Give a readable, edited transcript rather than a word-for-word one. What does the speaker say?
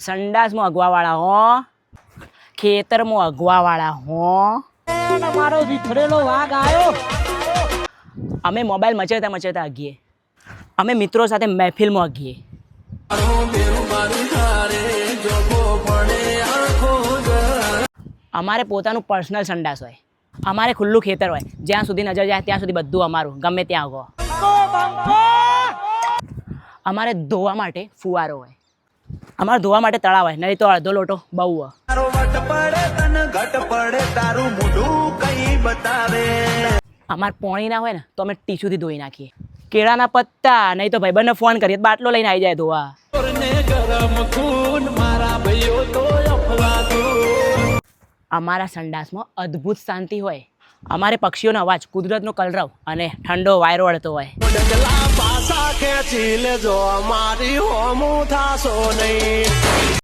સંડાસમાં અગવાવાળા હો, ખેતરમાં અગવાવાળા હો. મારો વિખરેલો વાઘ આવ્યો. અમે મોબાઈલ મચેરતા મચેરતા અગીએ. અમે મિત્રો સાથે મહેફિલમાં અગીએ. અમારે પોતાનું પર્સનલ સંડાસ હોય, અમારે ખુલ્લું ખેતર હોય, જ્યાં સુધી નજર જાય ત્યાં સુધી બધું અમારું, ગમે ત્યાં આગો. અમારે ધોવા માટે ફુવારો હોય, અમારે ધોવા માટે તળાવ હોય, નહીં તો અડધો લોટો બહુ હોય. અમારે પોણી ના હોય ને તો અમે ટીશ્યુથી ધોઈ નાખીએ. કેળાના પત્તા, નહીં તો ભાઈબંધને ફોન કરીએ બાટલો લઈને આવી જાય ધોવા. અમારા સંડાસમાં અદ્ભુત શાંતિ હોય. અમારે પક્ષીઓનો અવાજ, કુદરતનો કલરવ અને ઠંડો વાયરો વળતો હોય. પાસા ખેંચી લેજો, મારી હોમું થાશો નહીં.